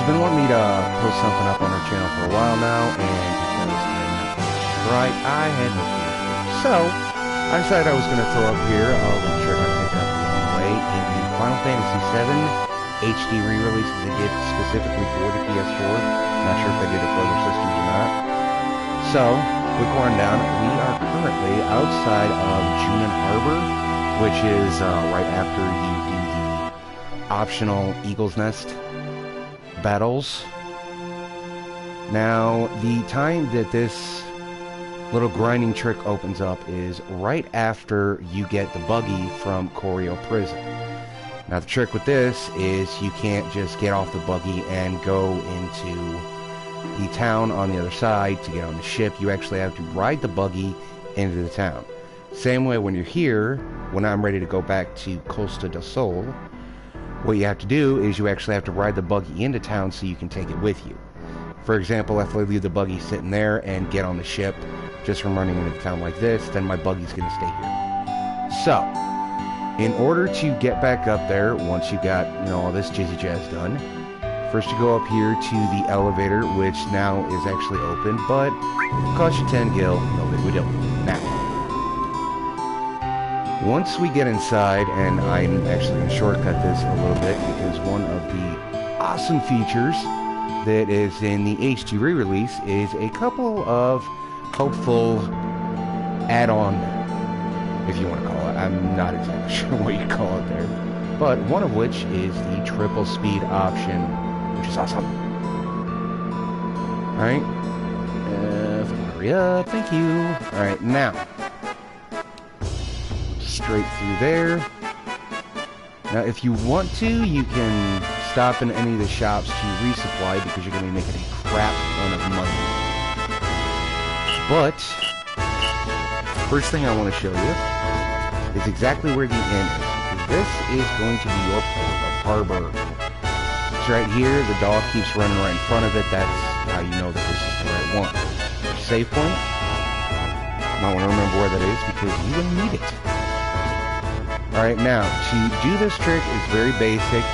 She's been wanting me to post something up on her channel for a while now, and because I'm not right, I had no clue. So, I decided I was going to throw up here a little trick I picked up along the way in the Final Fantasy VII HD re-release that they did specifically for the PS4. Not sure if they did it for other systems or not. So, quick rundown, we are currently outside of Junin Harbor, which is right after you do the optional Eagle's Nest battles. Now, the time that this little grinding trick opens up is right after you get the buggy from Koryo Prison. Now, the trick with this is you can't just get off the buggy and go into the town on the other side to get on the ship. You actually have to ride the buggy into the town. Same way when you're here, when I'm ready to go back to Costa del Sol, what you have to do is you actually have to ride the buggy into town so you can take it with you. For example, if I leave the buggy sitting there and get on the ship just from running into town like this, then my buggy's going to stay here. So, in order to get back up there, once you got, all this jizzy jazz done, first you go up here to the elevator, which now is actually open, but it costs you 10 gil, no big deal. Now, once we get inside, and I'm actually going to shortcut this a little bit because one of the awesome features that is in the HD re-release is a couple of hopeful add-on, if you want to call it. I'm not exactly sure what you call it there. But one of which is the triple speed option, which is awesome. Alright. Hurry up. Thank you. Alright, now. Straight through there. Now, if you want to, you can stop in any of the shops to resupply because you're going to be making a crap ton of money. But, first thing I want to show you is exactly where the inn is, because this is going to be your port of harbor. It's right here. The dog keeps running right in front of it. That's how you know that this is the right one. Save point. Might want to remember where that is because you will need it. Alright, now, to do this trick is very basic.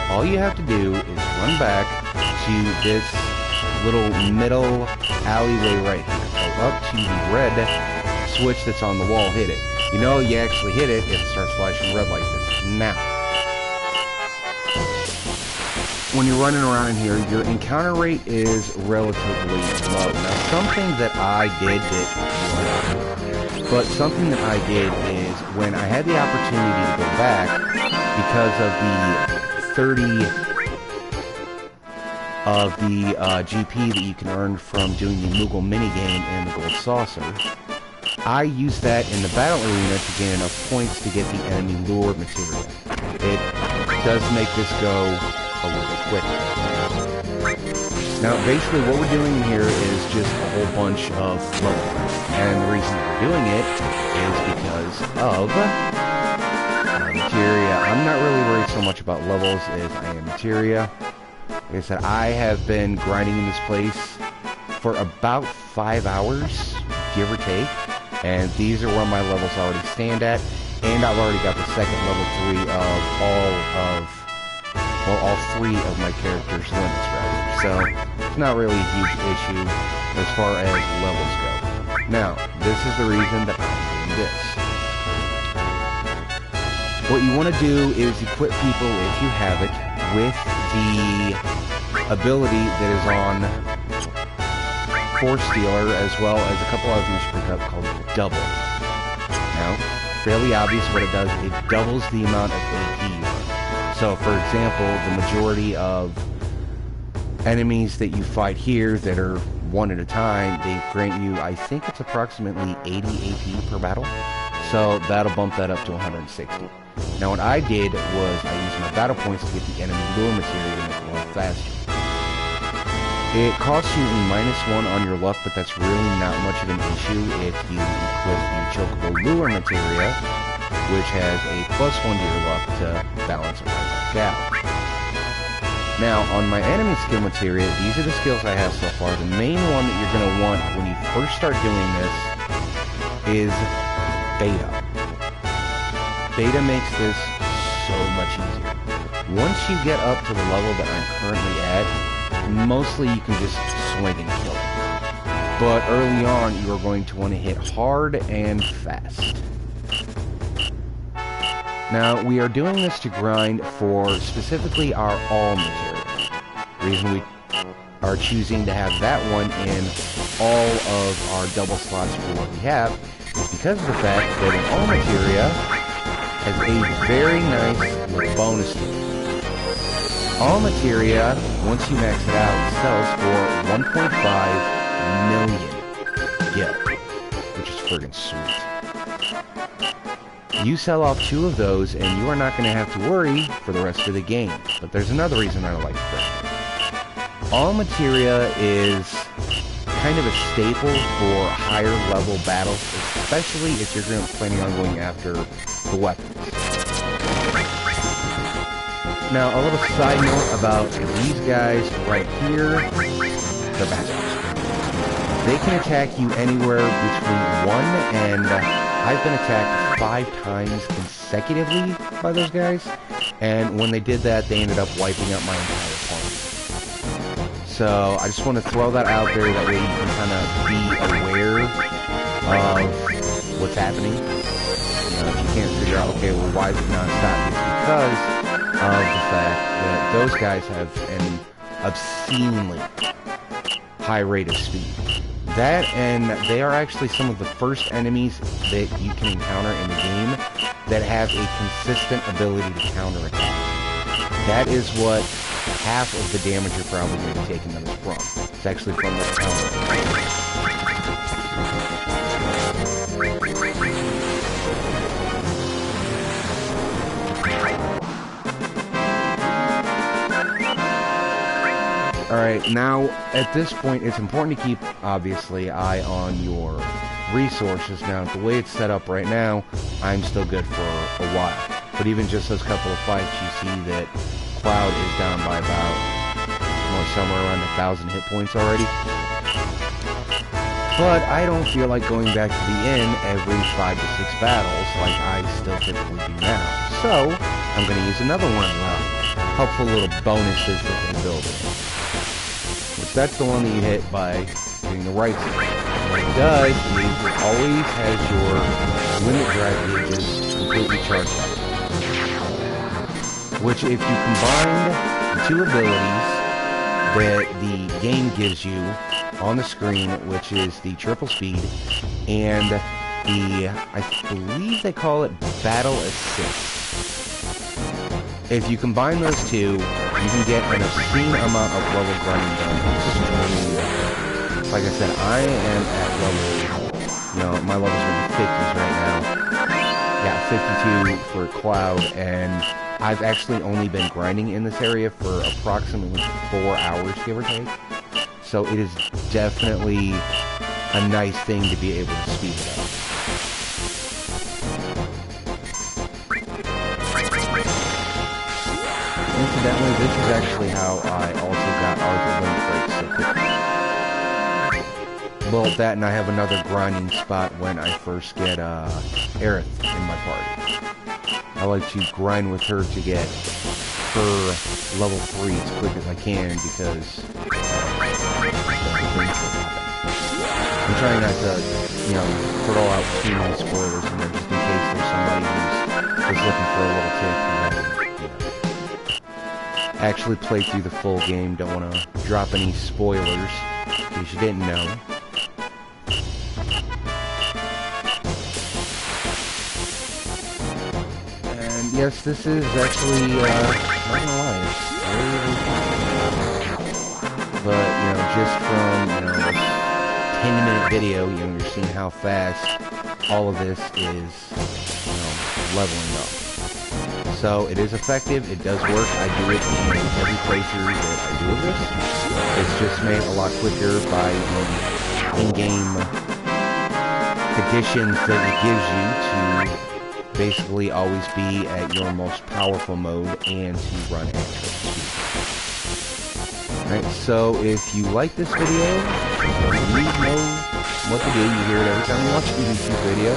All you have to do is run back to this little middle alleyway right here. Go up to the red switch that's on the wall, hit it. You know you actually hit it if it starts flashing red like this. Now, when you're running around in here, your encounter rate is relatively low. Now, something that I did but something that I did is when I had the opportunity to go back because of the 30 of the GP that you can earn from doing the Moogle minigame and the Gold Saucer, I used that in the battle arena to gain enough points to get the enemy lure material. It does make this go a little bit quicker. Now, basically what we're doing here is just a whole bunch of levels. And the reason we're doing it is because of materia. I'm not really worried so much about levels as I am materia. Like I said, I have been grinding in this place for about 5 hours, give or take. And these are where my levels already stand at. And I've already got the second level 3 of all 3 of my characters' limits, rather. So, it's not really a huge issue as far as levels go. Now, this is the reason that I'm doing this. What you want to do is equip people, if you have it, with the ability that is on Force Stealer, as well as a couple others you should pick up called Double. Now, fairly obvious what it does, it doubles the amount of AP you run. So, for example, the majority of enemies that you fight here that are one at a time, they grant you, I think it's approximately 80 AP per battle. So that'll bump that up to 160. Now what I did was I used my battle points to get the enemy lure material to make it run faster. It costs you a -1 on your luck, but that's really not much of an issue if you equip the Chocobo lure materia, which has a +1 to your luck to balance it right back out. Now, on my enemy skill materia, these are the skills I have so far. The main one that you're going to want when you first start doing this is Beta. Beta makes this so much easier. Once you get up to the level that I'm currently at, mostly you can just swing and kill them. But early on, you are going to want to hit hard and fast. Now, we are doing this to grind for specifically our all materia. The reason we are choosing to have that one in all of our double slots for what we have is because of the fact that an all materia has a very nice little bonus to it. All materia, once you max it out, sells for 1.5 million gil, which is friggin' sweet. You sell off 2 of those, and you are not going to have to worry for the rest of the game. But there's another reason I like grind. All materia is kind of a staple for higher level battles, especially if you're planning on going after the weapons. Now, a little side note about these guys right here, they're bastards. They can attack you anywhere between 1 and I've been attacked 5 times consecutively by those guys, and when they did that, they ended up wiping out my entire party. So, I just want to throw that out there, that way you can kind of be aware of what's happening. You know, if you can't figure out, okay, well, why is it non-stop? It's because of the fact that those guys have an obscenely high rate of speed. That, and they are actually some of the first enemies that you can encounter in the game that have a consistent ability to counterattack. That is what half of the damage you're probably going to be taking them is from. It's actually from the counter. Alright, now, at this point, it's important to keep, obviously, eye on your resources. Now, the way it's set up right now, I'm still good for a while. But even just those couple of fights, you see that Cloud is down by about, somewhere around 1,000 hit points already. But I don't feel like going back to the inn every 5 to 6 battles like I still typically do now. So, I'm going to use another one of the helpful little bonuses that they build in. That's the one that you hit by hitting the right stick. What it does is it always has your limit drive gauges completely charged up. Which, if you combine the 2 abilities that the game gives you on the screen, which is the triple speed and the, I believe they call it battle assist. If you combine those 2, you can get an obscene amount of level grinding done. Like I said, I am at level, my levels are in the 50s right now. Yeah, 52 for Cloud, and I've actually only been grinding in this area for approximately 4 hours, give or take. So it is definitely a nice thing to be able to speed it up. Incidentally, this is actually how I also got Arthur Link breaks so quickly. Well, that, and I have another grinding spot when I first get Aerith in my party. I like to grind with her to get her level 3 as quick as I can, because I'm trying not to, throw out too many spoilers in there, just in case there's somebody who's just looking for a little tip and actually play through the full game. Don't want to drop any spoilers in case you didn't know. And yes, this is actually, not gonna lie, it's really fun. But, just from, this 10-minute video, you're seeing how fast all of this is, leveling up. So, it is effective, it does work, I do it in every playthrough that I do of this. It's just made a lot quicker by the in-game additions that it gives you to basically always be at your most powerful mode and to run at top speed. Alright, so if you like this video, you know what to do. You hear it every time you watch a YouTube video.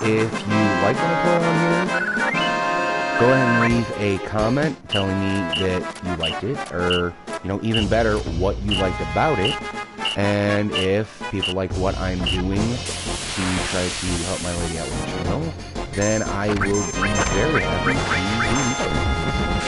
If you like what I put on here, go ahead and leave a comment telling me that you liked it, or, you know, even better, what you liked about it. And if people like what I'm doing to try to help my lady out with the channel, then I will be very happy to do more.